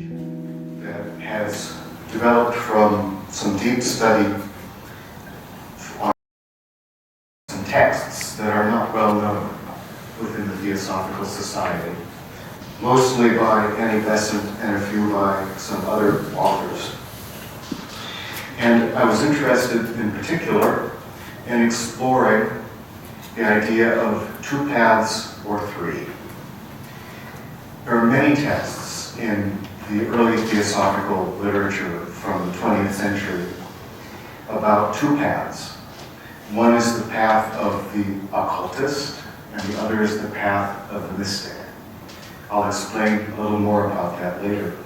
that has developed from some deep study on some texts that are not well known within the Theosophical Society, mostly by Besant and a few by some other authors. And I was interested in particular in exploring the idea of two paths or three. There are many texts in the early theosophical literature from the 20th century about two paths. One is the path of the occultist, and the other is the path of the mystic. I'll explain a little more about that later.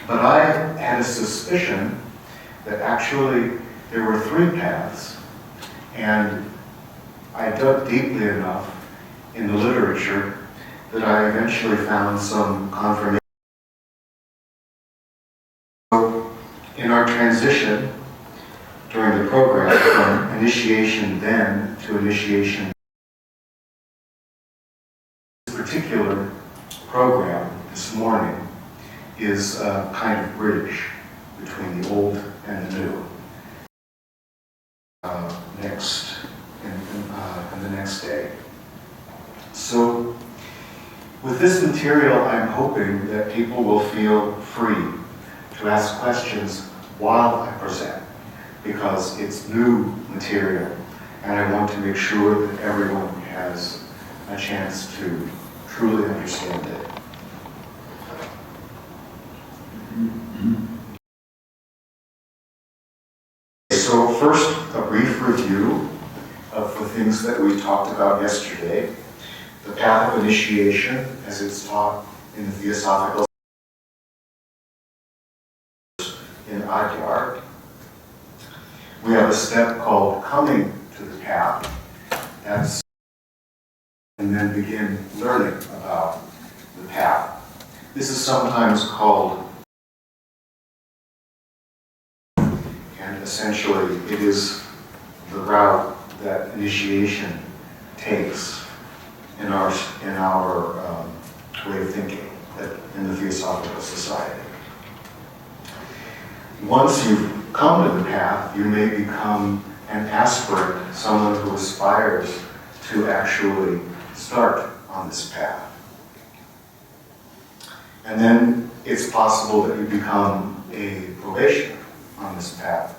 But I had a suspicion that actually there were three paths, and I dug deeply enough in the literature that I eventually found some confirmation. So in our transition during the program from initiation then to initiation, this particular program this morning is a kind of bridge between the old and the new. And the next day. So with this material, I'm hoping that people will feel free to ask questions while I present, because it's new material, and I want to make sure that everyone has a chance to truly understand it. So first, a brief review of the things that we talked about yesterday. The path of initiation, as it's taught in the Theosophical in Adyar. We have a step called coming to the path. That's and then begin learning about the path. This is sometimes called, and essentially it is the route that initiation takes in our way of thinking in the Theosophical Society. Once you've come to the path, you may become an aspirant, someone who aspires to actually start on this path. And then it's possible that you become a probationer on this path,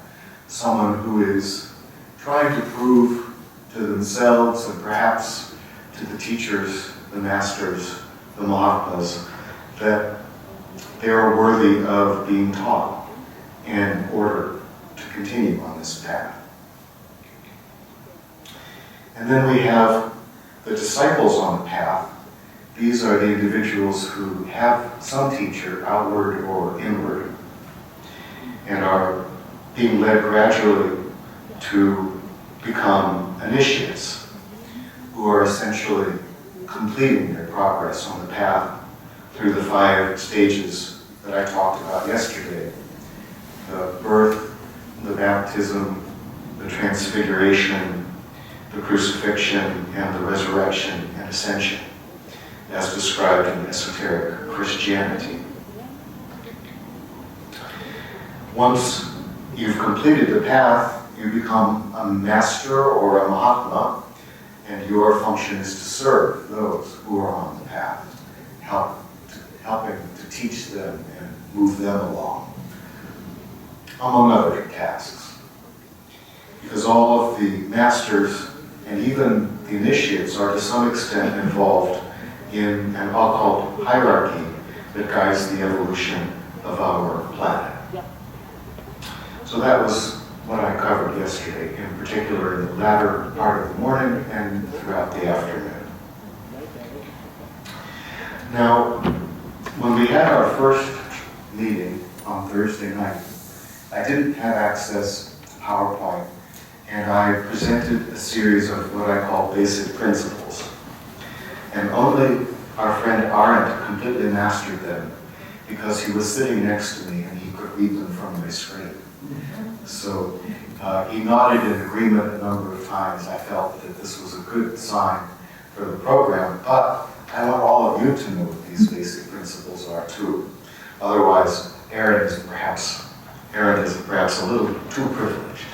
someone who is trying to prove to themselves and perhaps to the teachers, the masters, the Mahatmas, that they are worthy of being taught in order to continue on this path. And then we have the disciples on the path. These are the individuals who have some teacher, outward or inward, and are being led gradually to become initiates, who are essentially completing their progress on the path through the 5 stages that I talked about yesterday. The birth, the baptism, the transfiguration, the crucifixion, and the resurrection and ascension, as described in esoteric Christianity. Once you've completed the path, you become a master or a Mahatma, and your function is to serve those who are on the path, helping to teach them and move them along, among other tasks. Because all of the masters and even the initiates are to some extent involved in an occult hierarchy that guides the evolution of our planet. So that was what I covered yesterday, in particular in the latter part of the morning and throughout the afternoon. Now, when we had our first meeting on Thursday night, I didn't have access to PowerPoint, and I presented a series of what I call basic principles. And only our friend Arendt completely mastered them, because he was sitting next to me and he could read them from my screen. So he nodded in agreement a number of times. I felt that this was a good sign for the program, but I want all of you to know what these basic principles are too. Otherwise, Aaron is perhaps a little too privileged.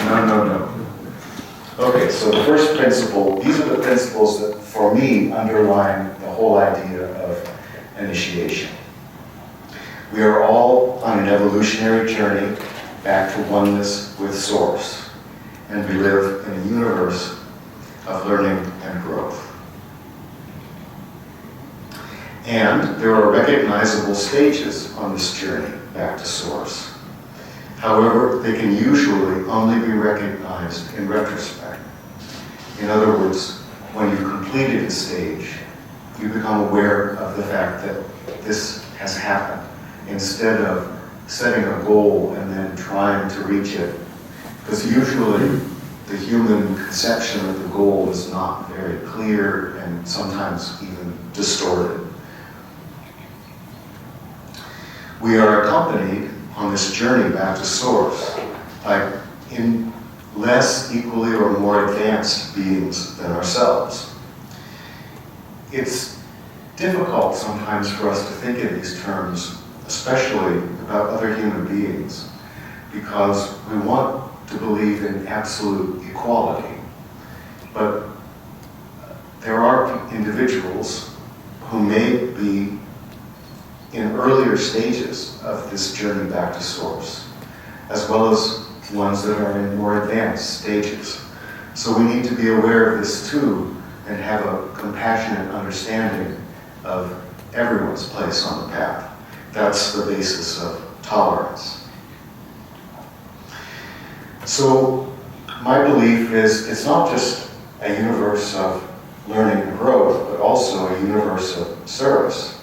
No. Okay, so the first principle, these are the principles that, for me, underline the whole idea of initiation. We are all on an evolutionary journey back to oneness with Source, and we live in a universe of learning and growth. And there are recognizable stages on this journey back to Source. However, they can usually only be recognized in retrospect. In other words, when you've completed a stage, you become aware of the fact that this has happened, instead of setting a goal and then trying to reach it. Because usually the human conception of the goal is not very clear and sometimes even distorted. We are accompanied on this journey back to Source by less equally or more advanced beings than ourselves. It's difficult sometimes for us to think in these terms, especially about other human beings, because we want to believe in absolute equality. But there are individuals who may be in earlier stages of this journey back to Source, as well as ones that are in more advanced stages. So we need to be aware of this too, and have a compassionate understanding of everyone's place on the path. That's the basis of tolerance. So my belief is it's not just a universe of learning and growth, but also a universe of service.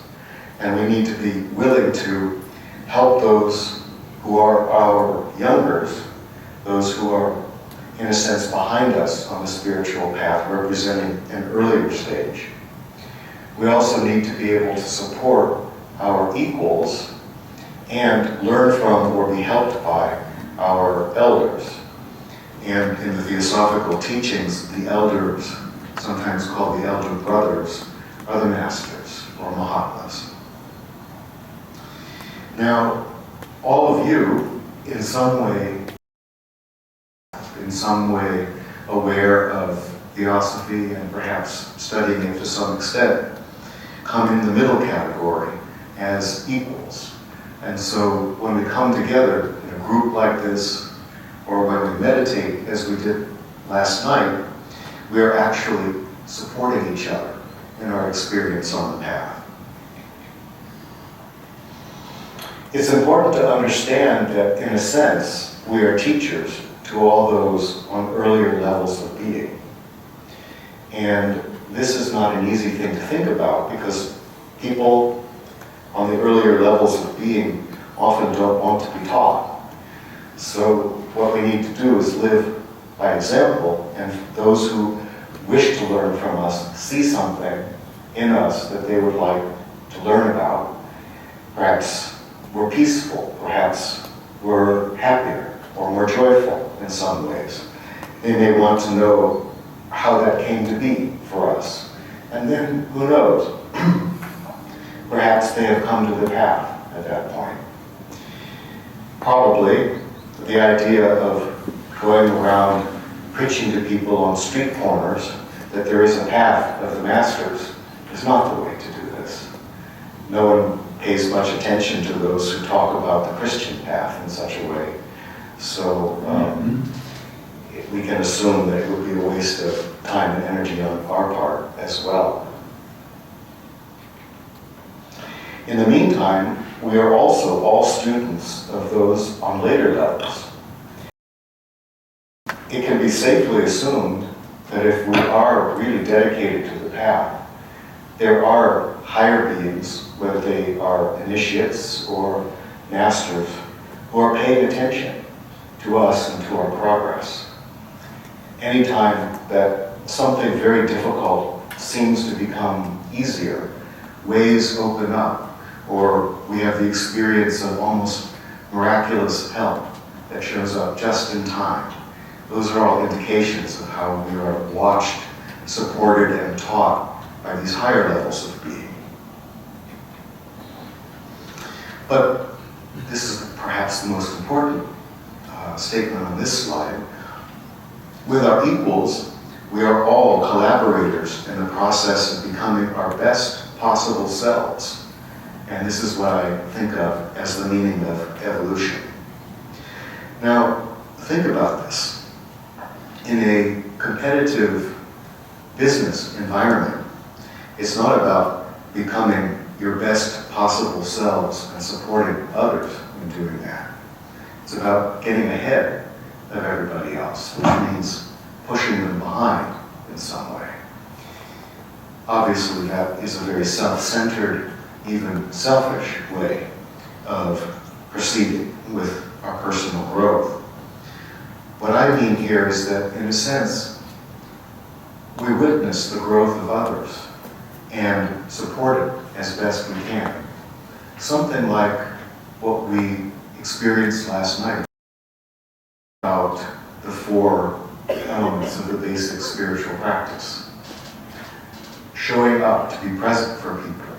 And we need to be willing to help those who are our youngers, those who are, in a sense, behind us on the spiritual path, representing an earlier stage. We also need to be able to support our equals and learn from or be helped by our elders. And in the Theosophical teachings, the elders, sometimes called the elder brothers, are the masters or Mahatmas. Now, all of you, in some way aware of Theosophy and perhaps studying it to some extent, come in the middle category as equals. And so when we come together in a group like this, or when we meditate as we did last night, we are actually supporting each other in our experience on the path. It's important to understand that, in a sense, we are teachers to all those on earlier levels of being. And this is not an easy thing to think about, because people on the earlier levels of being often don't want to be taught. So what we need to do is live by example, and those who wish to learn from us see something in us that they would like to learn about. Perhaps we're peaceful, perhaps we're happier or more joyful in some ways. They may want to know how that came to be for us. And then, who knows, perhaps they have come to the path at that point. Probably the idea of going around preaching to people on street corners that there is a path of the masters is not the way to do this. No one pays much attention to those who talk about the Christian path in such a way. So we can assume that it would be a waste of time and energy on our part as well. In the meantime, we are also all students of those on later levels. It can be safely assumed that if we are really dedicated to the path, there are higher beings, whether they are initiates or masters, who are paying attention to us and to our progress. Anytime that something very difficult seems to become easier, ways open up, or we have the experience of almost miraculous help that shows up just in time. Those are all indications of how we are watched, supported, and taught by these higher levels of being. But this is perhaps the most important statement on this slide. With our equals, we are all collaborators in the process of becoming our best possible selves. And this is what I think of as the meaning of evolution. Now, think about this. In a competitive business environment, it's not about becoming your best possible selves and supporting others in doing that. It's about getting ahead of everybody else, which means pushing them behind in some way. Obviously, that is a very self-centered, even selfish way of proceeding with our personal growth. What I mean here is that, in a sense, we witness the growth of others and support it as best we can. Something like what we experienced last night about the 4 elements of the basic spiritual practice. Showing up to be present for people,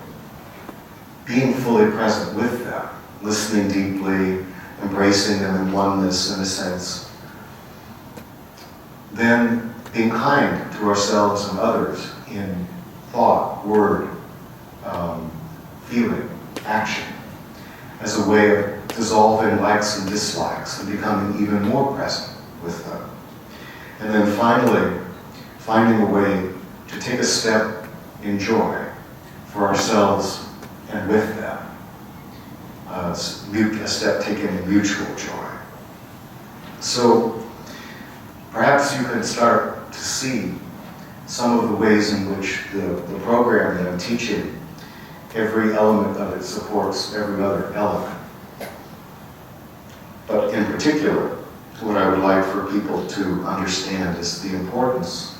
being fully present with them, listening deeply, embracing them in oneness in a sense, then being kind to ourselves and others in thought, word, feeling, action, as a way of dissolving likes and dislikes and becoming even more present with them. And then finally, finding a way to take a step in joy for ourselves and with them. A step taken in mutual joy. So perhaps you can start to see some of the ways in which the program that I'm teaching, every element of it supports every other element. But in particular, what I would like for people to understand is the importance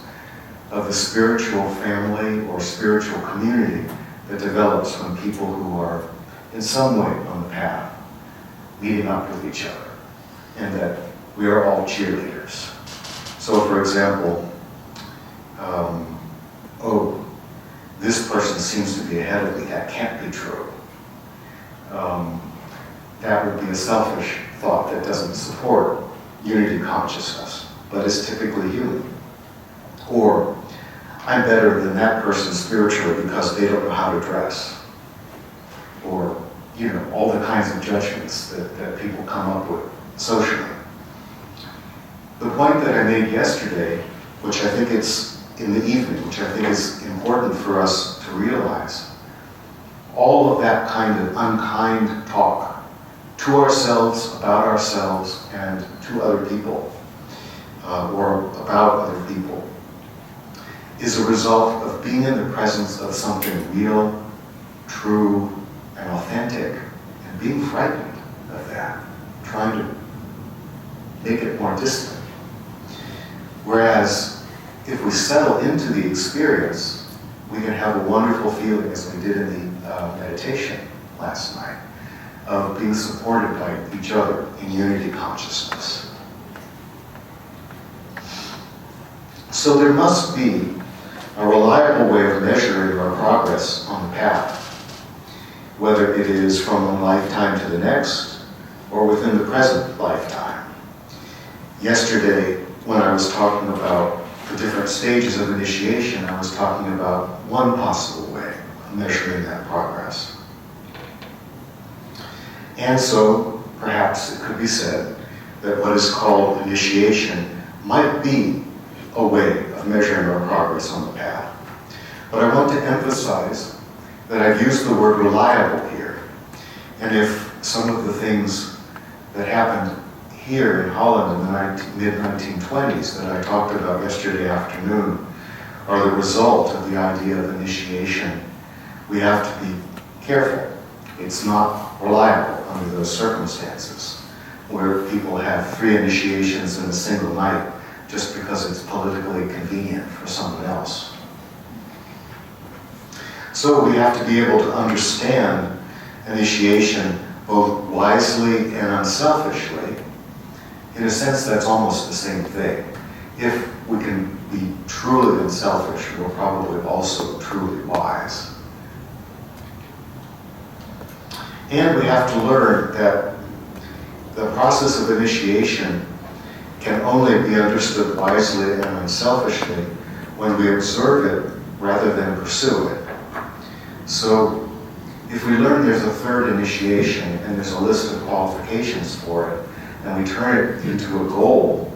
of the spiritual family or spiritual community that develops when people who are in some way on the path, meeting up with each other, and that we are all cheerleaders. So for example, this person seems to be ahead of me, that can't be true. That would be a selfish thought that doesn't support unity consciousness, but is typically human. Or, I'm better than that person spiritually because they don't know how to dress. Or, all the kinds of judgments that people come up with socially. The point that I made yesterday, which I think it's in the evening, which I think is important for us to realize, all of that kind of unkind talk to ourselves, about ourselves, and to other people, or about other people, is a result of being in the presence of something real, true, and authentic, and being frightened of that, trying to make it more distant. Whereas, if we settle into the experience, we can have a wonderful feeling, as we did in the meditation last night, of being supported by each other in unity consciousness. So there must be a reliable way of measuring our progress on the path, whether it is from one lifetime to the next, or within the present lifetime. Yesterday, when I was talking about the different stages of initiation, I was talking about one possible way of measuring that progress. And so, perhaps it could be said that what is called initiation might be a way of measuring our progress on the path. But I want to emphasize that I've used the word reliable here. And if some of the things that happened here in Holland in the mid-1920s that I talked about yesterday afternoon are the result of the idea of initiation, we have to be careful. It's not reliable under those circumstances, where people have 3 initiations in a single night just because it's politically convenient for someone else. So we have to be able to understand initiation both wisely and unselfishly. In a sense, that's almost the same thing. If we can be truly unselfish, we're probably also truly wise. And we have to learn that the process of initiation can only be understood wisely and unselfishly when we observe it rather than pursue it. So if we learn there's a third initiation and there's a list of qualifications for it, and we turn it into a goal,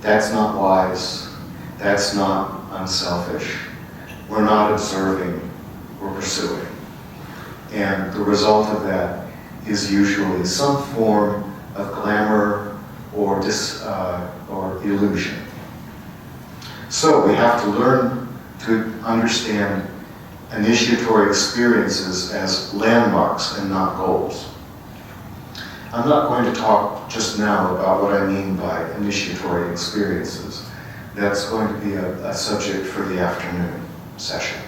that's not wise, that's not unselfish. We're not observing, we're pursuing. And the result of that is usually some form of glamour or illusion. So we have to learn to understand initiatory experiences as landmarks and not goals. I'm not going to talk just now about what I mean by initiatory experiences. That's going to be a subject for the afternoon session.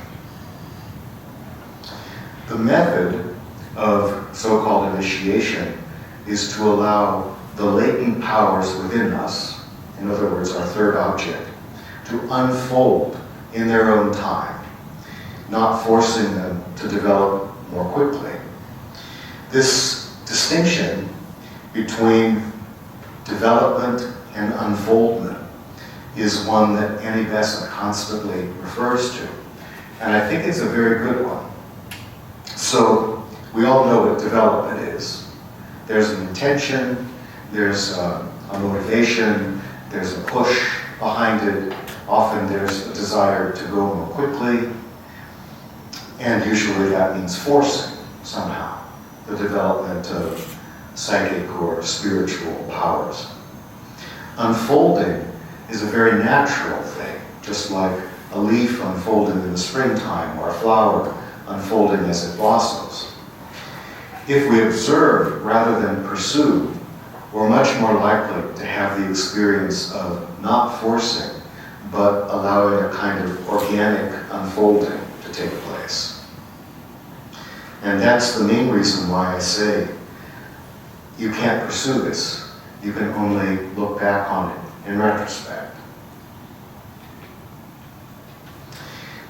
The method of so-called initiation is to allow the latent powers within us, in other words, our third object, to unfold in their own time, not forcing them to develop more quickly. This distinction between development and unfoldment is one that Annie Besant constantly refers to, and I think it's a very good one. So we all know what development is. There's an intention, there's a motivation, there's a push behind it. Often there's a desire to go more quickly, and usually that means forcing somehow the development of psychic or spiritual powers. Unfolding is a very natural thing, just like a leaf unfolding in the springtime or a flower unfolding as it blossoms. If we observe rather than pursue, we're much more likely to have the experience of not forcing, but allowing a kind of organic unfolding to take place. And that's the main reason why I say you can't pursue this. You can only look back on it in retrospect.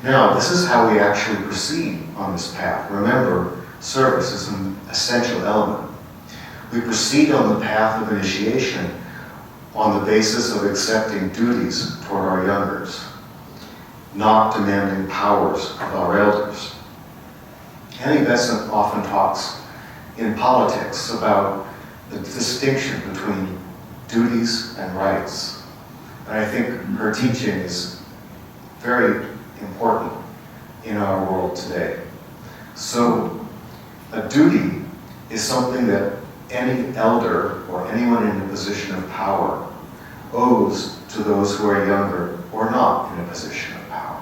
Now, this is how we actually proceed on this path. Remember, service is an essential element. We proceed on the path of initiation on the basis of accepting duties toward our youngers, not demanding powers of our elders. Annie Besant often talks in politics about the distinction between duties and rights. And I think her teaching is very important in our world today. So a duty is something that any elder or anyone in a position of power owes to those who are younger or not in a position of power.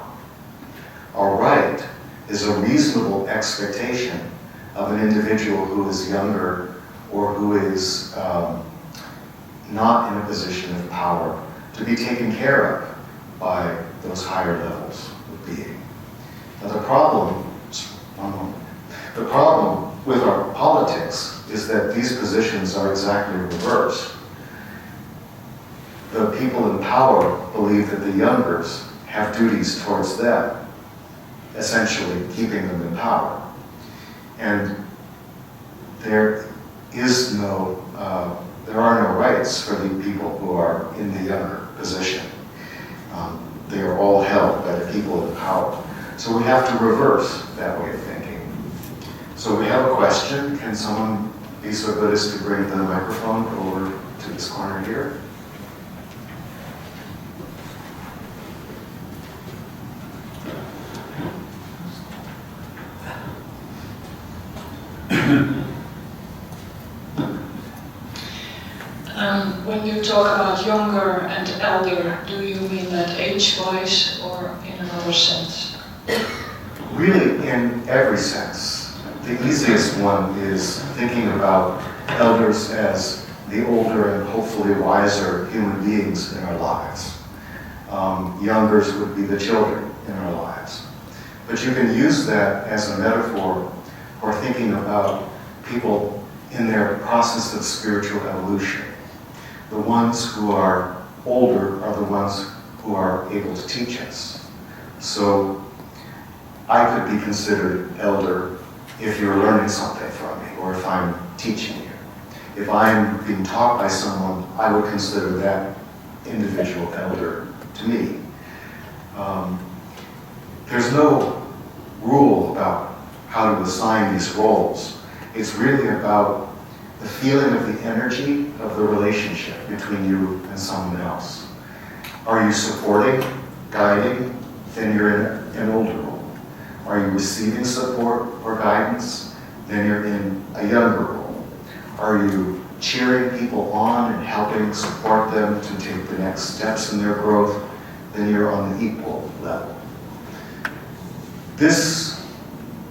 A right is a reasonable expectation of an individual who is younger or who is not in a position of power to be taken care of by those higher levels of being. Now the problem with our politics is that these positions are exactly reversed. The people in power believe that the youngers have duties towards them, essentially keeping them in power. And there are no rights for the people who are in the younger position. They are all held by the people in power. So we have to reverse that way of thinking. So we have a question. Can someone be so good as to bring the microphone over to this corner here? When you talk about younger and elder, do you mean that age-wise or in another sense? Really, in every sense. The easiest one is thinking about elders as the older and hopefully wiser human beings in our lives. Youngers would be the children in our lives. But you can use that as a metaphor for thinking about people in their process of spiritual evolution. The ones who are older are the ones who are able to teach us. So I could be considered elder if you're learning something from me, or if I'm teaching you. If I'm being taught by someone, I would consider that individual elder to me. There's no rule about how to assign these roles. It's really about the feeling of the energy of the relationship between you and someone else. Are you supporting, guiding? Then you're in an older role. Are you receiving support or guidance? Then you're in a younger role. Are you cheering people on and helping support them to take the next steps in their growth? Then you're on the equal level. This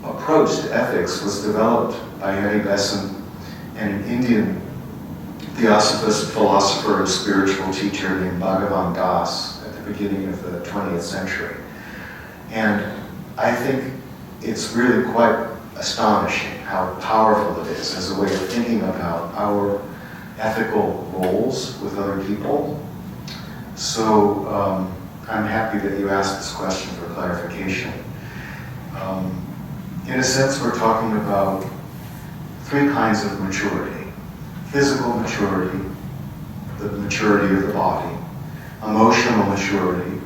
approach to ethics was developed by Besant and an Indian theosophist, philosopher, and spiritual teacher named Bhagavan Das at the beginning of the 20th century. And I think it's really quite astonishing how powerful it is as a way of thinking about our ethical roles with other people. So I'm happy that you asked this question for clarification. In a sense, we're talking about three kinds of maturity. Physical maturity, the maturity of the body. Emotional maturity.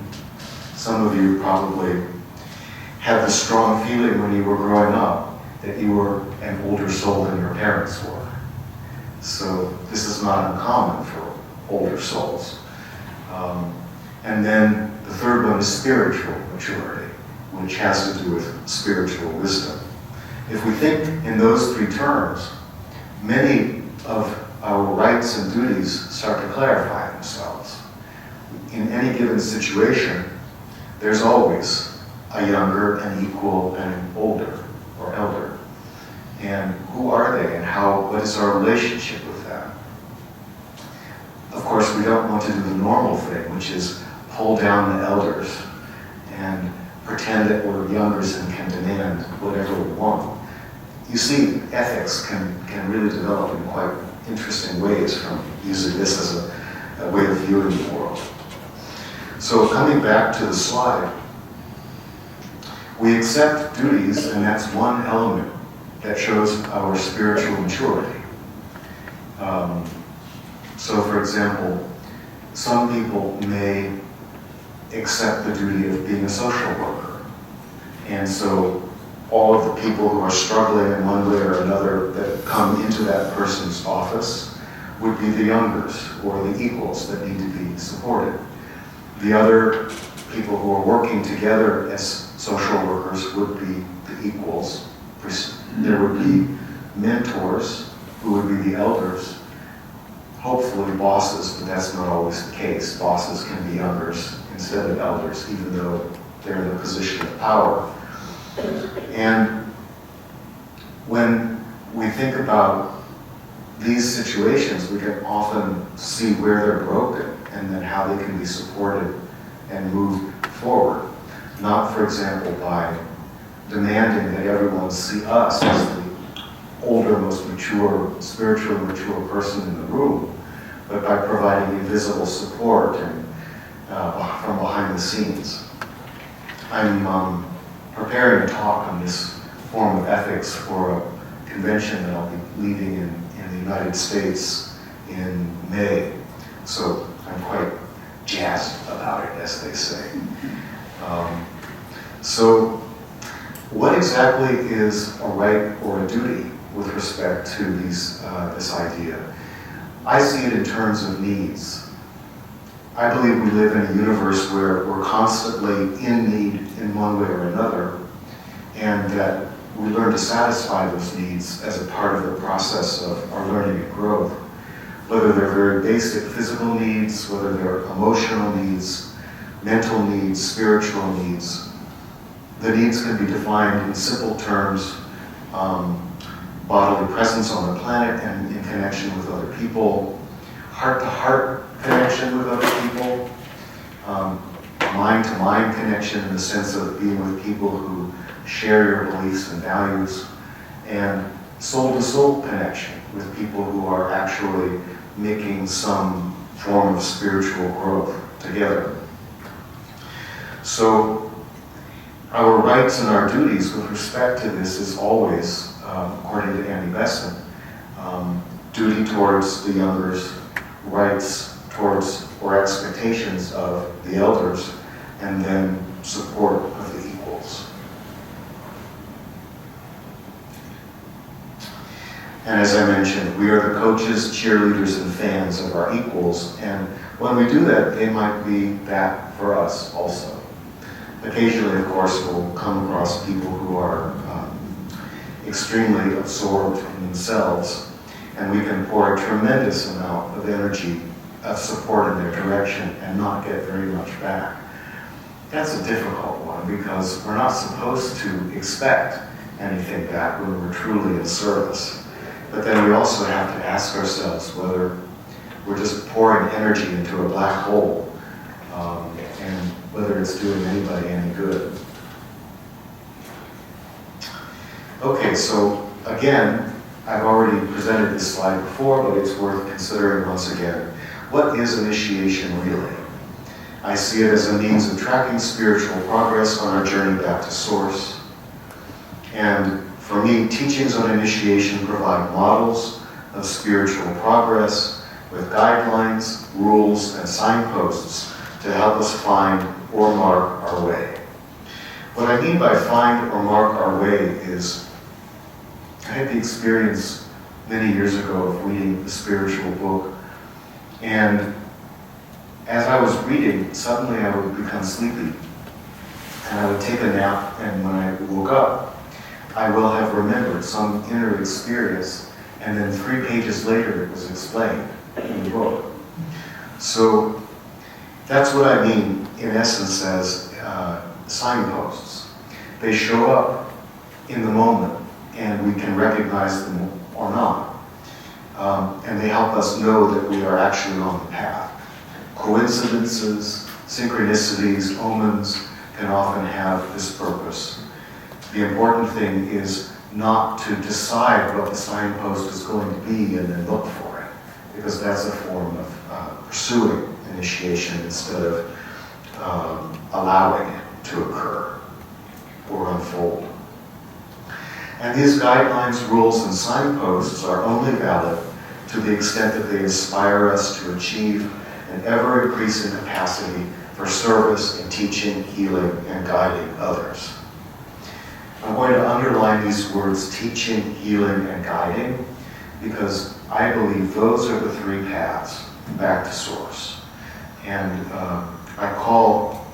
Some of you probably have the strong feeling when you were growing up that you were an older soul than your parents were. So this is not uncommon for older souls. And then the third one is spiritual maturity, which has to do with spiritual wisdom. If we think in those three terms, many of our rights and duties start to clarify themselves. In any given situation, there's always a younger, an equal, and an older or elder. And who are they and what is our relationship with them? Of course, we don't want to do the normal thing, which is pull down the elders and pretend that we're youngers and can demand whatever we want. You see, ethics can really develop in quite interesting ways from using this as a way of viewing the world. So coming back to the slide, we accept duties, and that's one element that shows our spiritual maturity. So for example, some people may accept the duty of being a social worker. And so all of the people who are struggling in one way or another that come into that person's office would be the youngers or the equals that need to be supported. The other people who are working together as social workers would be the equals. There would be mentors who would be the elders, hopefully bosses, but that's not always the case. Bosses can be youngers instead of elders, even though they're in a position of power. And when we think about these situations, we can often see where they're broken and then how they can be supported and moved forward. Not, for example, by demanding that everyone see us as the older, most mature, spiritually mature person in the room, but by providing invisible support and from behind the scenes. I'm preparing a talk on this form of ethics for a convention that I'll be leading in the United States in May. So I'm quite jazzed about it, as they say. So what exactly is a right or a duty with respect to this idea? I see it in terms of needs. I believe we live in a universe where we're constantly in need in one way or another, and that we learn to satisfy those needs as a part of the process of our learning and growth. Whether they're very basic physical needs, whether they're emotional needs, mental needs, spiritual needs. The needs can be defined in simple terms, bodily presence on the planet and in connection with other people, heart-to-heart connection with other people, mind-to-mind connection in the sense of being with people who share your beliefs and values, and soul-to-soul connection with people who are actually making some form of spiritual growth together. So Our rights and our duties with respect to this is always, according to Annie Besant, duty towards the youngers, rights towards or expectations of the elders, and then support of the equals. And as I mentioned, we are the coaches, cheerleaders, and fans of our equals, and when we do that, they might be that for us also. Occasionally, of course, we'll come across people who are extremely absorbed in themselves, and we can pour a tremendous amount of energy of support in their direction and not get very much back. That's a difficult one because we're not supposed to expect anything back when we're truly in service. But then we also have to ask ourselves whether we're just pouring energy into a black hole and whether it's doing anybody any good. Okay, so again, I've already presented this slide before, but it's worth considering once again. What is initiation really? I see it as a means of tracking spiritual progress on our journey back to Source. And for me, teachings on initiation provide models of spiritual progress with guidelines, rules, and signposts to help us find or mark our way. What I mean by find or mark our way is, I had the experience many years ago of reading a spiritual book, and as I was reading, suddenly I would become sleepy, and I would take a nap, and when I woke up, I will have remembered some inner experience, and then 3 pages later it was explained in the book. So that's what I mean, in essence, as signposts. They show up in the moment, and we can recognize them or not. And they help us know that we are actually on the path. Coincidences, synchronicities, omens can often have this purpose. The important thing is not to decide what the signpost is going to be and then look for it, because that's a form of pursuing initiation instead of allowing it to occur or unfold. And these guidelines, rules, and signposts are only valid to the extent that they inspire us to achieve an ever-increasing capacity for service in teaching, healing, and guiding others. I'm going to underline these words, teaching, healing, and guiding, because I believe those are the 3 paths back to Source. And I call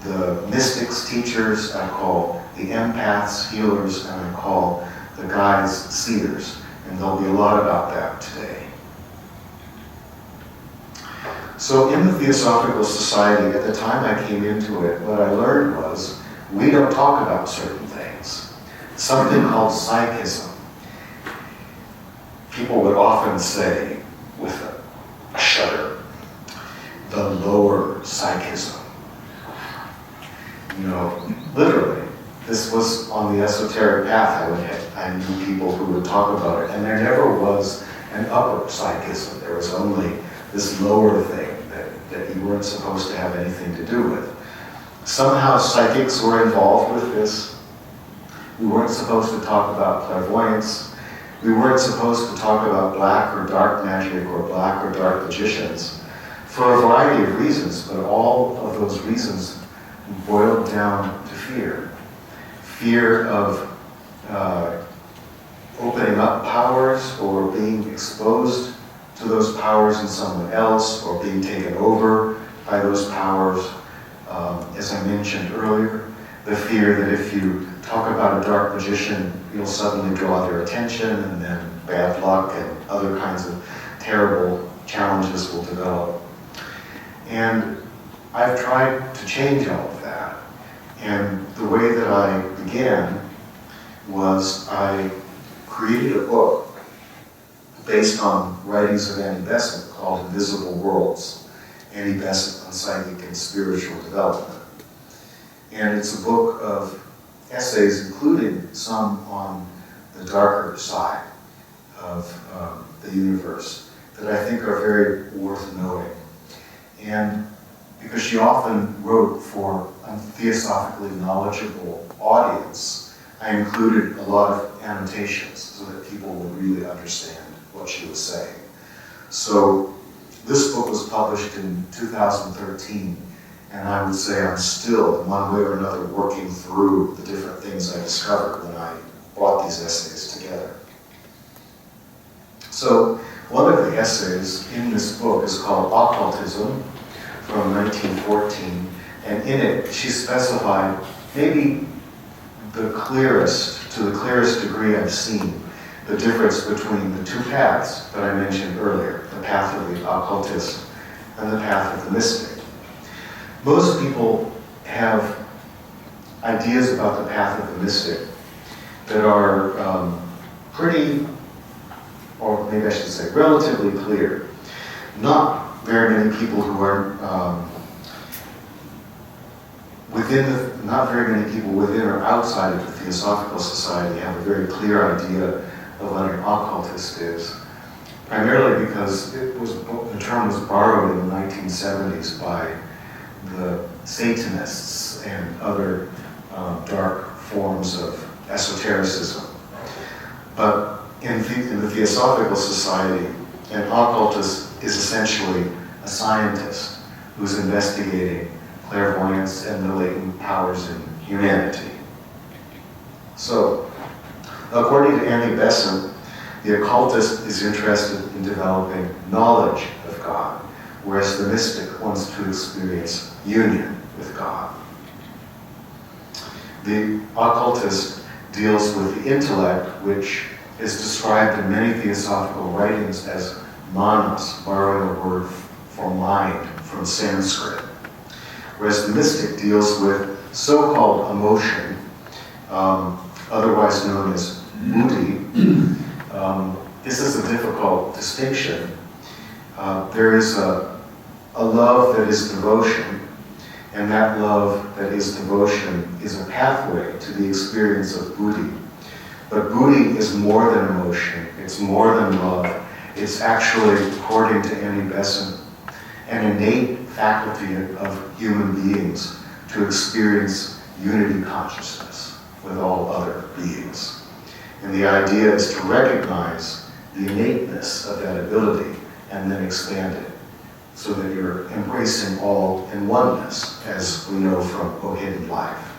the mystics teachers, I call the empaths healers, and I call the guides seers. And there'll be a lot about that today. So in the Theosophical Society, at the time I came into it, what I learned was we don't talk about certain things. Something called psychism. People would often say, with a shudder, the lower psychism. You know, literally, this was on the esoteric path. I knew people who would talk about it, and there never was an upper psychism. There was only this lower thing that you weren't supposed to have anything to do with. Somehow psychics were involved with this. We weren't supposed to talk about clairvoyance. We weren't supposed to talk about black or dark magic or black or dark magicians for a variety of reasons, but all of those reasons boiled down to fear. Fear of opening up powers or being exposed to those powers in someone else or being taken over by those powers. As I mentioned earlier, the fear that if you talk about a dark magician, you'll suddenly draw their attention and then bad luck and other kinds of terrible challenges will develop. And I've tried to change all of that. And the way that I began was I created a book based on writings of Annie Besant called Invisible Worlds, Annie Besant on Psychic and Spiritual Development. And it's a book of essays, including some on the darker side of the universe, that I think are very worth knowing. And because she often wrote for a theosophically knowledgeable audience, I included a lot of annotations so that people would really understand what she was saying. So this book was published in 2013, and I would say I'm still, in one way or another, working through the different things I discovered when I brought these essays together. So one of the essays in this book is called Occultism from 1914, and in it she specified maybe to the clearest degree I've seen, the difference between the two paths that I mentioned earlier, the path of the occultist and the path of the mystic. Most people have ideas about the path of the mystic that are pretty, or maybe I should say relatively clear. Not very many people who are not very many people within or outside of the Theosophical Society have a very clear idea of what an occultist is, primarily because the term was borrowed in the 1970s by the Satanists and other dark forms of esotericism. But in the Theosophical Society, an occultist is essentially a scientist who's investigating clairvoyance and the latent powers in humanity. So, according to Annie Besant, the occultist is interested in developing knowledge of God, whereas the mystic wants to experience union with God. The occultist deals with the intellect, which is described in many theosophical writings as manas, borrowing a word for mind from Sanskrit. Whereas the mystic deals with so-called emotion, otherwise known as buddhi. This is a difficult distinction. There is a love that is devotion, and that love that is devotion is a pathway to the experience of buddhi. But buddhi is more than emotion, it's more than love. It's actually, according to Annie Besant, an innate faculty of human beings to experience unity consciousness with all other beings. And the idea is to recognize the innateness of that ability and then expand it so that you're embracing all in oneness, as we know from O Hidden Life.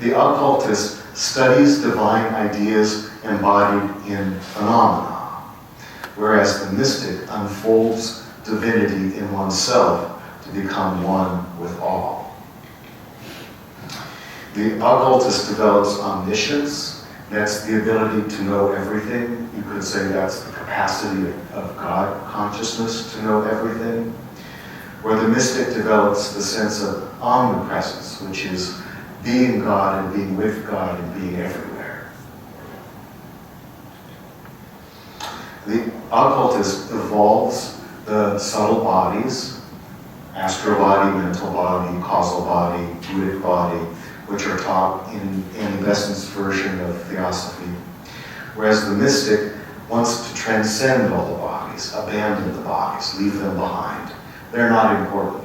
The occultist studies divine ideas embodied in phenomena, whereas the mystic unfolds divinity in oneself to become one with all. The occultist develops omniscience. That's the ability to know everything. You could say that's the capacity of God consciousness to know everything. Where the mystic develops the sense of omnipresence, which is being God and being with God and being everywhere. The occultist evolves the subtle bodies, astral body, mental body, causal body, buddhic body, which are taught in Annie Besant's version of Theosophy. Whereas the mystic wants to transcend all the bodies, abandon the bodies, leave them behind. They're not important.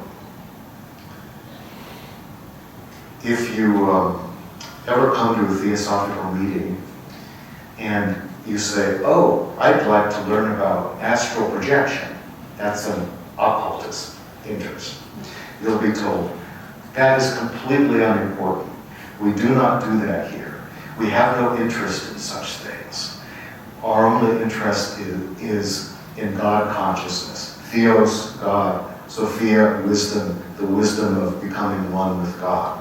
If you ever come to a theosophical meeting and you say, oh, I'd like to learn about astral projection, that's an occultist interest. You'll be told, that is completely unimportant. We do not do that here. We have no interest in such things. Our only interest is in God consciousness. Theos, God. Sophia, wisdom, the wisdom of becoming one with God.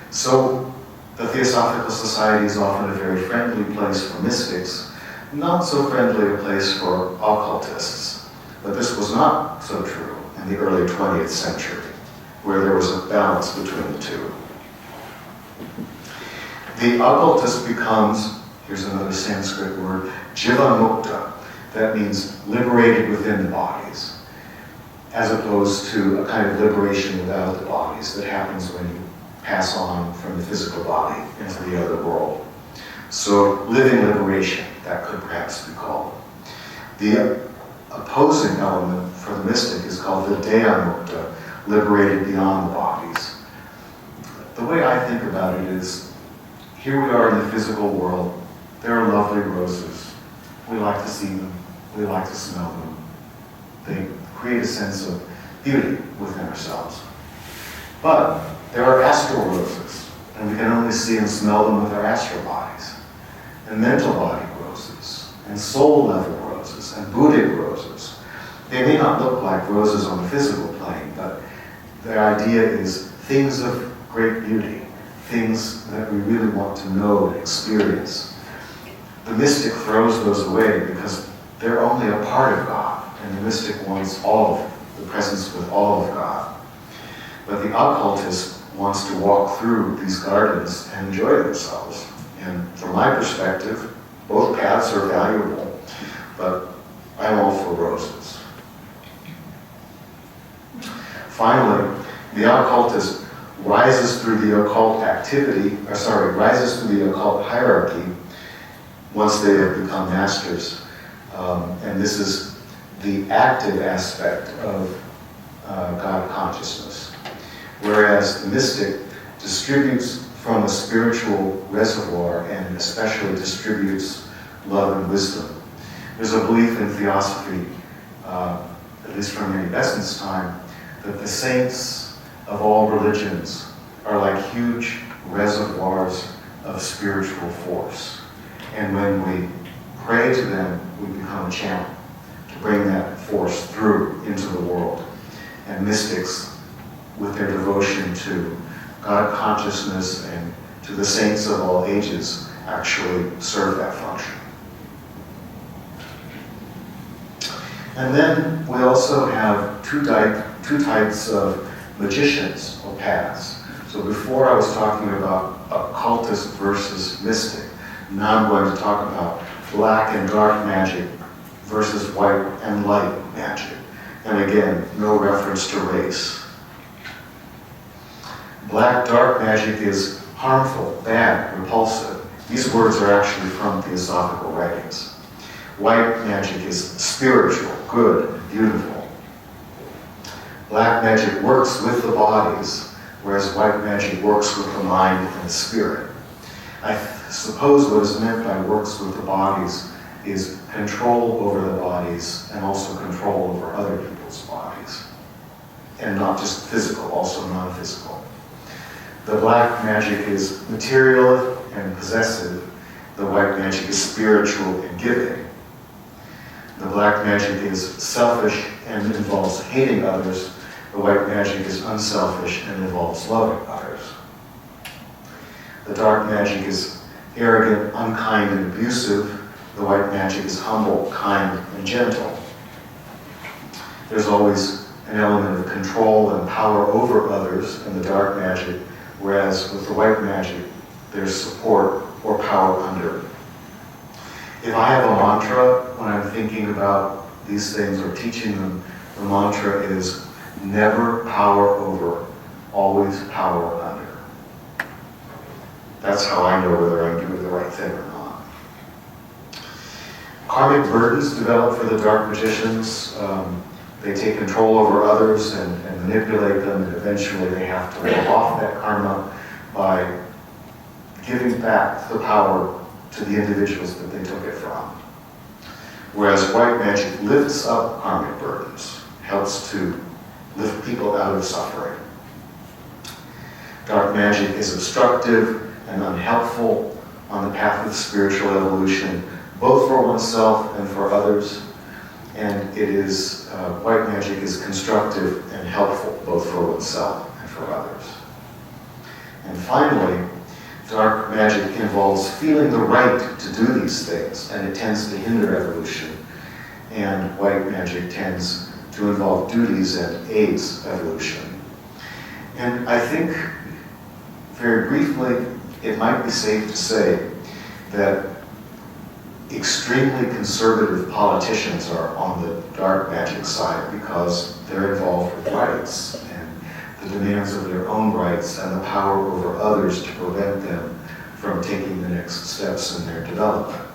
So the Theosophical Society is often a very friendly place for mystics, not so friendly a place for occultists. But this was not so true in the early 20th century, where there was a balance between the two. The occultist becomes, here's another Sanskrit word, jiva-mukta. That means liberated within the bodies, as opposed to a kind of liberation without the bodies that happens when you pass on from the physical body into the other world. So living liberation, that could perhaps be called. The opposing element for the mystic is called the daya-mukta, liberated beyond the bodies. The way I think about it is, here we are in the physical world. There are lovely roses. We like to see them. We like to smell them. They create a sense of beauty within ourselves. But there are astral roses, and we can only see and smell them with our astral bodies. And mental body roses, and soul level roses, and Buddhic roses. They may not look like roses on the physical plane, but the idea is things of great beauty, things that we really want to know and experience. The mystic throws those away because they're only a part of God, and the mystic wants all of the presence with all of God. But the occultist wants to walk through these gardens and enjoy themselves. And from my perspective, both paths are valuable, but I'm all for roses. Finally, the occultist rises through the occult rises through the occult hierarchy once they have become masters. And this is the active aspect of God consciousness. Whereas the mystic distributes from a spiritual reservoir and especially distributes love and wisdom. There's a belief in theosophy, at least from Besant's time, that the saints of all religions are like huge reservoirs of spiritual force. And when we pray to them, we become a channel to bring that force through into the world. And mystics, with their devotion to God consciousness and to the saints of all ages, actually serve that function. And then we also have two types of magicians or paths. So before I was talking about occultist versus mystic. Now I'm going to talk about black and dark magic versus white and light magic. And again, no reference to race. Black, dark magic is harmful, bad, repulsive. These words are actually from theosophical writings. White magic is spiritual, good, beautiful. Black magic works with the bodies, whereas white magic works with the mind and the spirit. I suppose what is meant by works with the bodies is control over the bodies and also control over other people's bodies. And not just physical, also non-physical. The black magic is material and possessive. The white magic is spiritual and giving. The black magic is selfish and involves hating others. The white magic is unselfish and involves loving others. The dark magic is arrogant, unkind, and abusive. The white magic is humble, kind, and gentle. There's always an element of control and power over others in the dark magic, whereas with the white magic, there's support or power under. If I have a mantra when I'm thinking about these things or teaching them, the mantra is never power over, always power under. That's how I know whether I'm doing the right thing or not. Karmic burdens develop for the dark magicians. They take control over others and manipulate them, and eventually they have to live off that karma by giving back the power to the individuals that they took it from. Whereas white magic lifts up karmic burdens, helps to lift people out of suffering. Dark magic is obstructive and unhelpful on the path of spiritual evolution, both for oneself and for others. And it is, white magic is constructive and helpful, both for oneself and for others. And finally, dark magic involves feeling the right to do these things, and it tends to hinder evolution. And white magic tends to involve duties and aids evolution. And I think, very briefly, it might be safe to say that extremely conservative politicians are on the dark magic side because they're involved with rights and the demands of their own rights and the power over others to prevent them from taking the next steps in their development.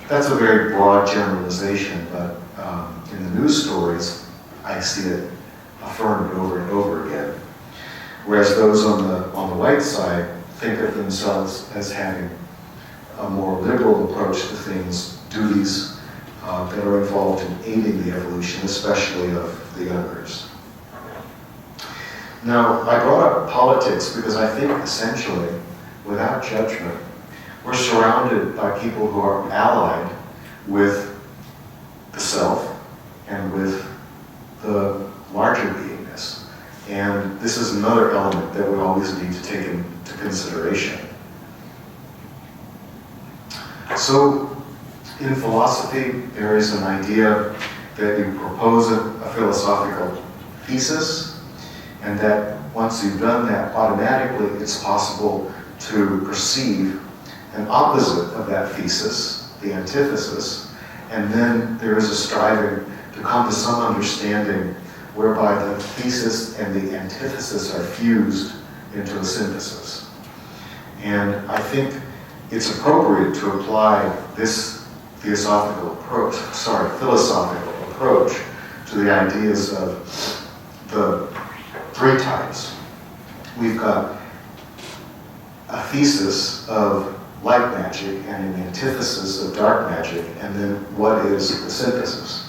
That's a very broad generalization, but in the news stories, I see it affirmed over and over again. Whereas those on the white side think of themselves as having a more liberal approach to things, duties that are involved in aiding the evolution, especially of the others. Now, I brought up politics because I think essentially, without judgment, we're surrounded by people who are allied with the self and with the larger beingness. And this is another element that we always need to take into consideration. So, in philosophy, there is an idea that you propose a philosophical thesis, and that once you've done that, automatically it's possible to perceive an opposite of that thesis, the antithesis, and then there is a striving to come to some understanding whereby the thesis and the antithesis are fused into a synthesis. And I think it's appropriate to apply this philosophical approach to the ideas of the three types. We've got a thesis of light magic and an antithesis of dark magic, and then what is the synthesis?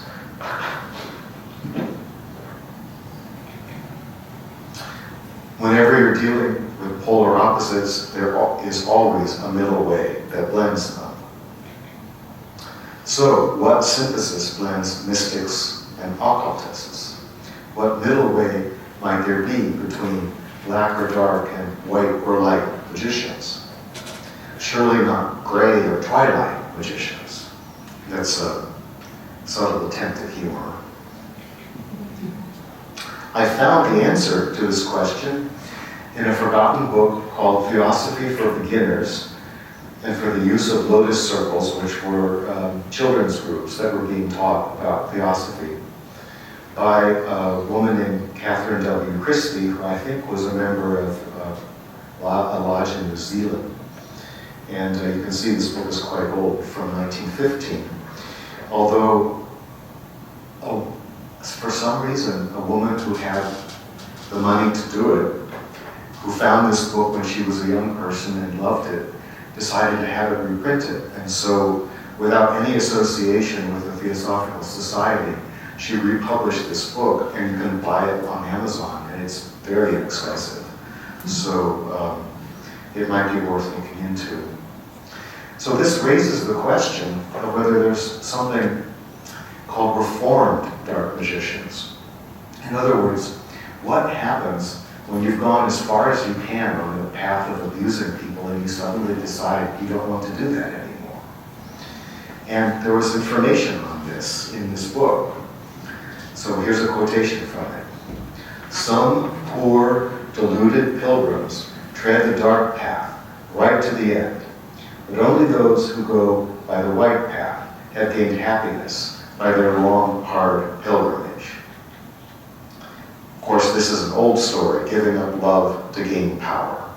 Whenever you're dealing with polar opposites, there is always a middle way that blends them. So, what synthesis blends mystics and occultists? What middle way might there be between black or dark and white or light magicians? Surely not gray or twilight magicians. That's a subtle attempt at humor. I found the answer to this question in a forgotten book called Theosophy for Beginners and for the Use of Lotus Circles, which were children's groups that were being taught about theosophy, by a woman named Catherine W. Christie, who I think was a member of a lodge in New Zealand. And you can see this book is quite old, from 1915. Although, for some reason, a woman who had the money to do it, who found this book when she was a young person and loved it, decided to have it reprinted. And so, without any association with the Theosophical Society, she republished this book, and you can buy it on Amazon, and it's very inexpensive. So it might be worth looking into. So this raises the question of whether there's something called reformed dark magicians. In other words, what happens when you've gone as far as you can on the path of abusing people and you suddenly decide you don't want to do that anymore? And there was information on this in this book. So here's a quotation from it. Some poor, deluded pilgrims tread the dark path right to the end, but only those who go by the white path have gained happiness by their long, hard pilgrimage. Of course, this is an old story, giving up love to gain power.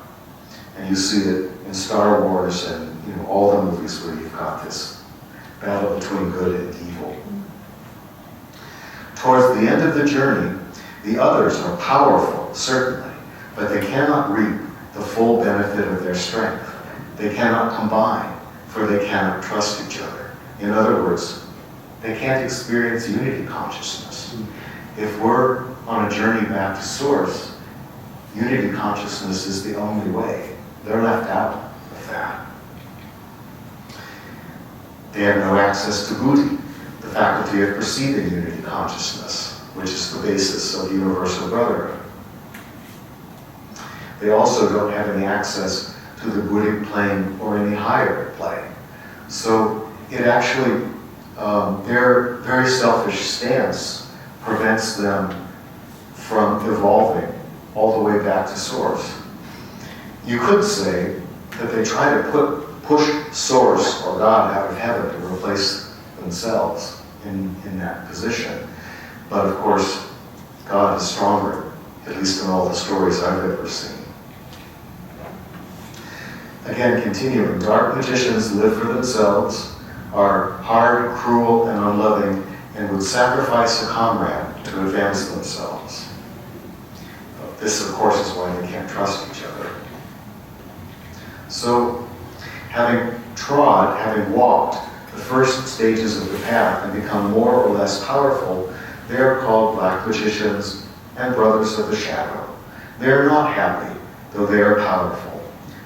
And you see it in Star Wars and all the movies where you've got this battle between good and evil. Towards the end of the journey, the others are powerful, certainly, but they cannot reap the full benefit of their strength. They cannot combine, for they cannot trust each other. In other words, they can't experience unity consciousness. If we're on a journey back to Source, unity consciousness is the only way. They're left out of that. They have no access to buddhi, the faculty of perceiving unity consciousness, which is the basis of universal brotherhood. They also don't have any access to the buddhic plane or any higher plane. So it actually, their very selfish stance prevents them from evolving all the way back to Source. You could say that they try to push Source or God out of heaven to replace themselves in that position. But of course, God is stronger, at least in all the stories I've ever seen. Again, continuing, dark magicians live for themselves, are hard, cruel, and unloving, and would sacrifice a comrade to advance themselves. this, of course, is why they can't trust each other. So, having walked the first stages of the path and become more or less powerful, they are called black magicians and brothers of the shadow. They are not happy, though they are powerful.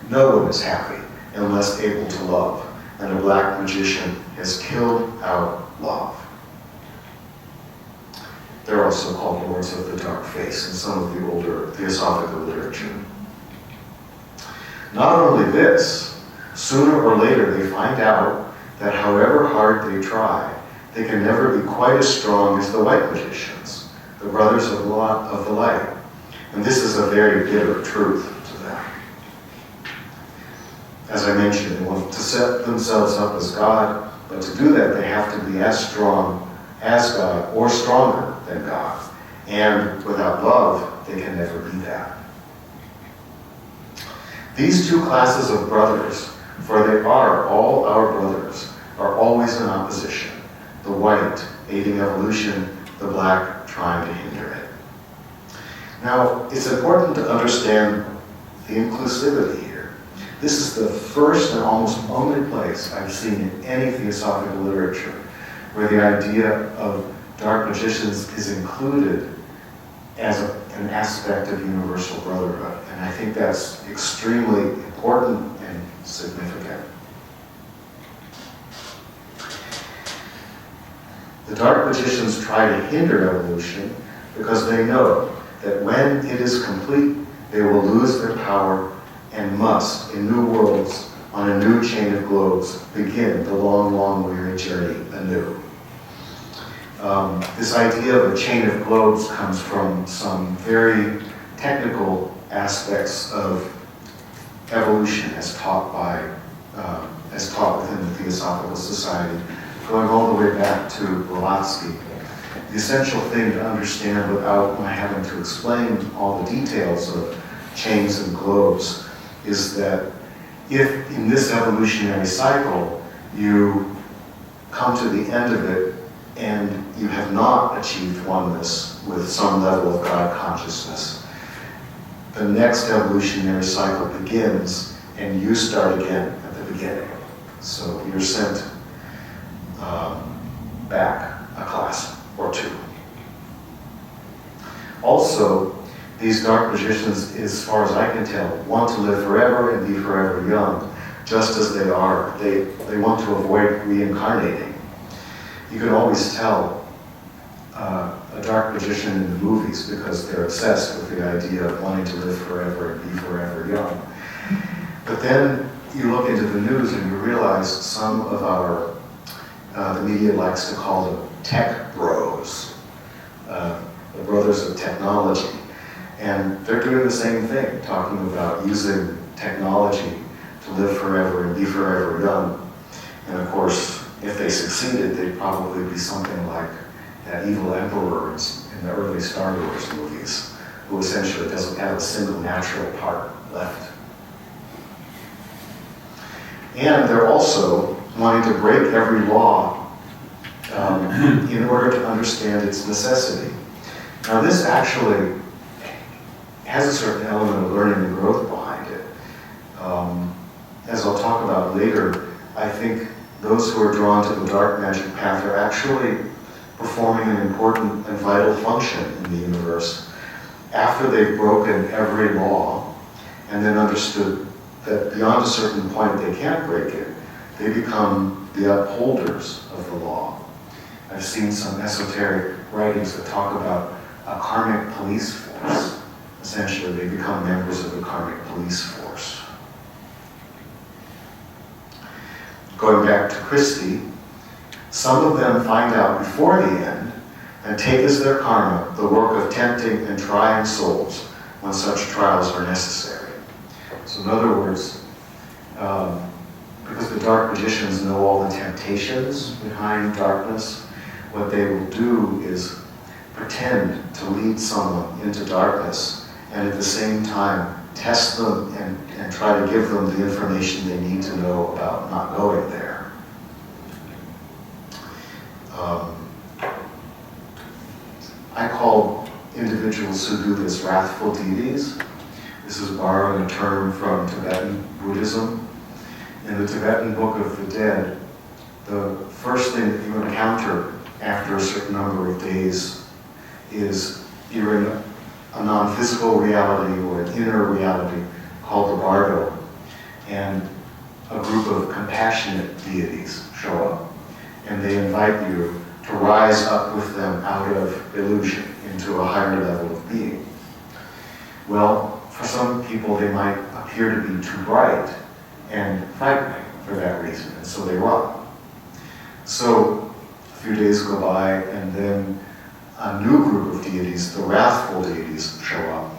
No one is happy unless able to love, and a black magician has killed out love. They're also called Lords of the Dark Face in some of the older theosophical literature. Not only this, sooner or later they find out that however hard they try, they can never be quite as strong as the white magicians, the brothers of the light. And this is a very bitter truth to them. As I mentioned, they want to set themselves up as God, but to do that they have to be as strong as God or stronger than God. And without love, they can never be that. These two classes of brothers, for they are all our brothers, are always in opposition. The white aiding evolution, the black trying to hinder it. Now, it's important to understand the inclusivity here. This is the first and almost only place I've seen in any theosophical literature where the idea of dark magicians is included as an aspect of universal brotherhood. And I think that's extremely important and significant. The dark magicians try to hinder evolution because they know that when it is complete, they will lose their power and must, in new worlds, on a new chain of globes, begin the long, long, weary journey anew. This idea of a chain of globes comes from some very technical aspects of evolution as taught within the Theosophical Society, going all the way back to Blavatsky. The essential thing to understand without my having to explain all the details of chains and globes is that if in this evolutionary cycle you come to the end of it and you have not achieved oneness with some level of God consciousness, the next evolutionary cycle begins and you start again at the beginning. So you're sent back a class or two. Also, these dark magicians, as far as I can tell, want to live forever and be forever young, just as they are. They want to avoid reincarnating. You can always tell a dark magician in the movies because they're obsessed with the idea of wanting to live forever and be forever young. But then you look into the news and you realize some of our, the media likes to call them tech bros, the brothers of technology. And they're doing the same thing, talking about using technology to live forever and be forever young. And of course, if they succeeded, they'd probably be something like that evil emperor in the early Star Wars movies, who essentially doesn't have a single natural part left. And they're also wanting to break every law in order to understand its necessity. Now this actually has a certain element of learning and growth behind it. As I'll talk about later, I think those who are drawn to the dark magic path are actually performing an important and vital function in the universe after they've broken every law and then understood that beyond a certain point they can't break it. They become the upholders of the law. I've seen some esoteric writings that talk about a karmic police force. Essentially, they become members of the karmic police force. Going back to Christie, some of them find out before the end and take as their karma the work of tempting and trying souls when such trials are necessary. So in other words, because the dark magicians know all the temptations behind darkness, what they will do is pretend to lead someone into darkness and at the same time test them and try to give them the information they need to know about not going there. I call individuals individuals who do this, wrathful deities. This is borrowing a term from Tibetan Buddhism. In the Tibetan Book of the Dead, the first thing that you encounter after a certain number of days is you're in a non-physical reality or an inner reality called the bardo, and a group of compassionate deities show up, and they invite you to rise up with them out of illusion into a higher level of being. Well, for some people they might appear to be too bright and frightening for that reason, and so they run. So a few days go by, and then a new group of deities, the wrathful deities, show up,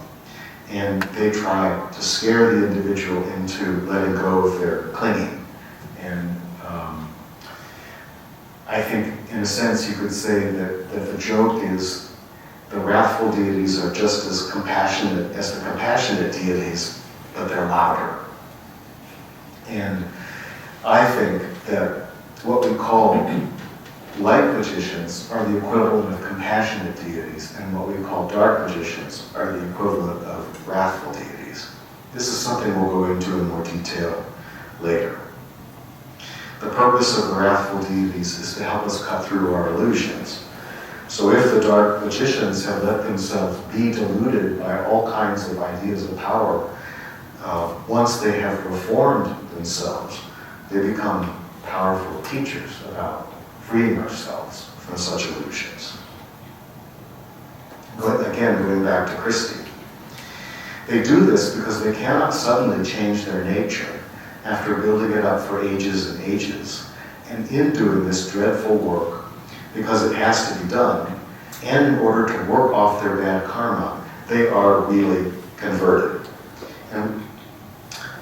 and they try to scare the individual into letting go of their clinging. And I think, in a sense, you could say that the joke is the wrathful deities are just as compassionate as the compassionate deities, but they're louder. And I think that what we call light magicians are the equivalent of compassionate deities, and what we call dark magicians are the equivalent of wrathful deities. This is something we'll go into in more detail later. The purpose of the wrathful deities is to help us cut through our illusions. So if the dark magicians have let themselves be deluded by all kinds of ideas of power, once they have reformed themselves, they become powerful teachers about freeing ourselves from such illusions. Again, going back to Christie. They do this because they cannot suddenly change their nature after building it up for ages and ages. And in doing this dreadful work, because it has to be done, and in order to work off their bad karma, they are really converted. And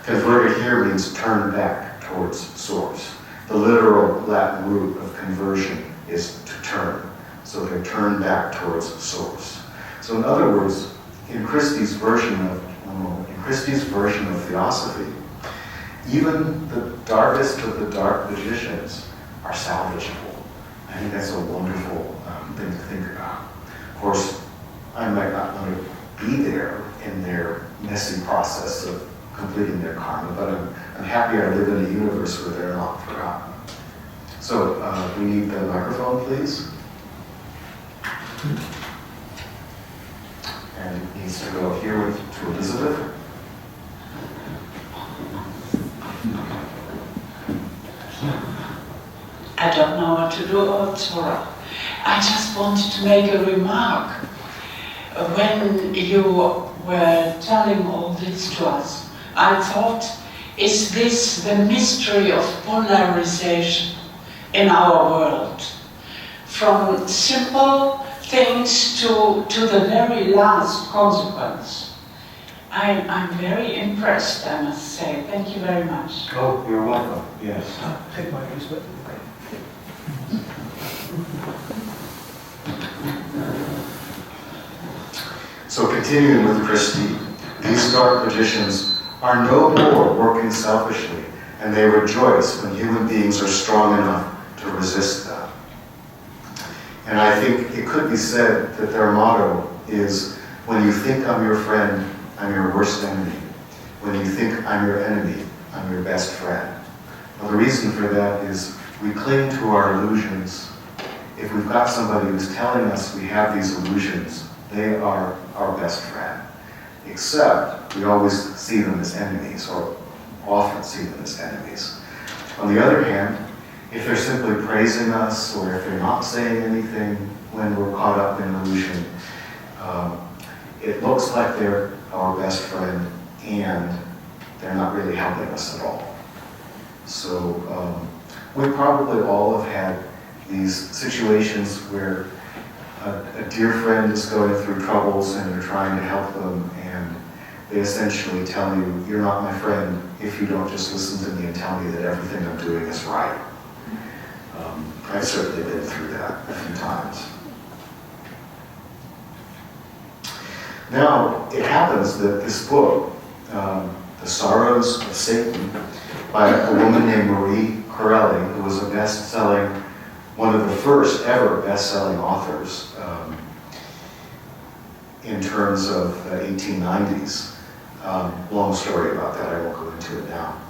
converted here means turned back towards source. The literal Latin root of conversion is to turn. So they're turned back towards source. So in other words, in Christie's version of Theosophy, even the darkest of the dark magicians are salvageable. I think that's a wonderful thing to think about. Of course, I might not want to be there in their messy process of completing their karma, but I'm happy I live in a universe where they're not forgotten. So we need the microphone, please. And it needs to go here to Elizabeth. I don't know what to do, Otsura. I just wanted to make a remark. When you were telling all this to us, I thought, is this the mystery of polarization in our world? From simple things to the very last consequence. I'm very impressed, I must say. Thank you very much. Oh, you're welcome. Yes. Take my use with So continuing with Christie, these dark magicians are no more working selfishly, and they rejoice when human beings are strong enough to resist them. And I think it could be said that their motto is, when you think I'm your friend, I'm your worst enemy. When you think I'm your enemy, I'm your best friend. Well, the reason for that is we cling to our illusions. If we've got somebody who's telling us we have these illusions, they are our best friend. Except we always see them as enemies, or often see them as enemies. On the other hand, if they're simply praising us, or if they're not saying anything when we're caught up in illusion, it looks like they're our best friend, and they're not really helping us at all. So we probably all have had these situations where a dear friend is going through troubles and you're trying to help them, and they essentially tell you, you're not my friend if you don't just listen to me and tell me that everything I'm doing is right. I've certainly been through that a few times. Now, it happens that this book, The Sorrows of Satan, by a woman named Marie Corelli, who was a best-selling, one of the first ever best-selling authors in terms of the 1890s. Long story about that, I won't go into it now.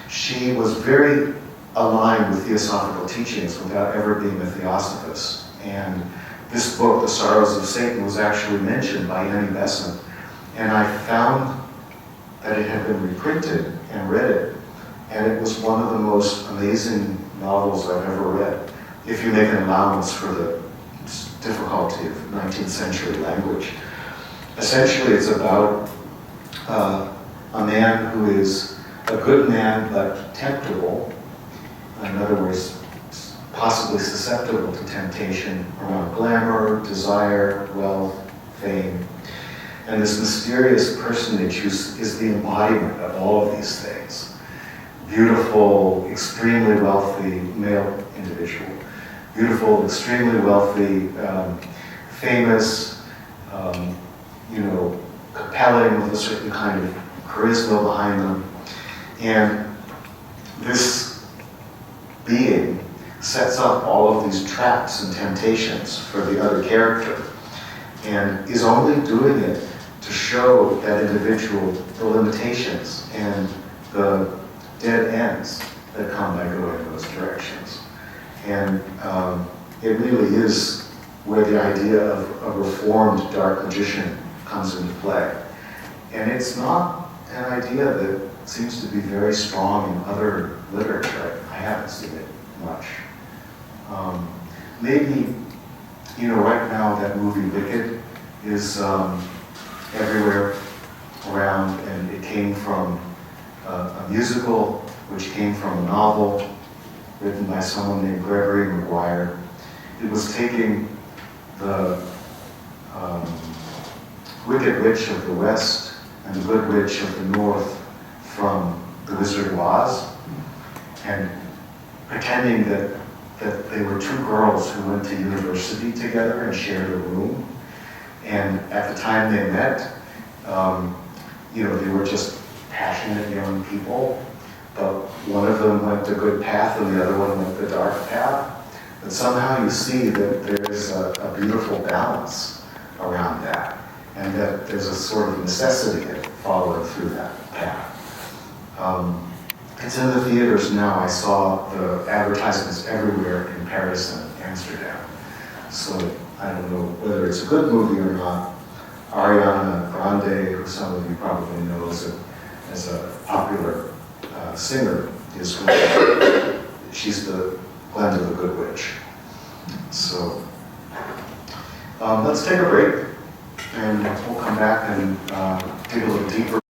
She was very aligned with theosophical teachings without ever being a theosophist. And this book, The Sorrows of Satan, was actually mentioned by Besant. And I found that it had been reprinted and read it. And it was one of the most amazing novels I've ever read, if you make an allowance for the difficulty of 19th century language. Essentially, it's about a man who is a good man but temptable. In other words, possibly susceptible to temptation around glamour, desire, wealth, fame. And this mysterious personage who is the embodiment of all of these things. Beautiful, extremely wealthy male individual. Beautiful, extremely wealthy, famous, compelling with a certain kind of charisma behind them. And this being sets up all of these traps and temptations for the other character, and is only doing it to show that individual the limitations and the dead ends that come by going in those directions. And it really is where the idea of a reformed dark magician comes into play. And it's not an idea that seems to be very strong in other literature. I haven't seen it much. Maybe, right now that movie Wicked is everywhere around, and it came from a musical, which came from a novel written by someone named Gregory Maguire. It was taking the Wicked Witch of the West and the Good Witch of the North from The Wizard of Oz, and pretending that they were two girls who went to university together and shared a room. And at the time they met, they were just passionate young people, but one of them went the good path and the other one went the dark path. And somehow you see that there's a beautiful balance around that, and that there's a sort of necessity of following through that path. It's in the theaters now. I saw the advertisements everywhere in Paris and Amsterdam. So I don't know whether it's a good movie or not. Ariana Grande, who some of you probably know as a popular singer, is she's the blend of the Good Witch. So let's take a break, and we'll come back and dig a little deeper.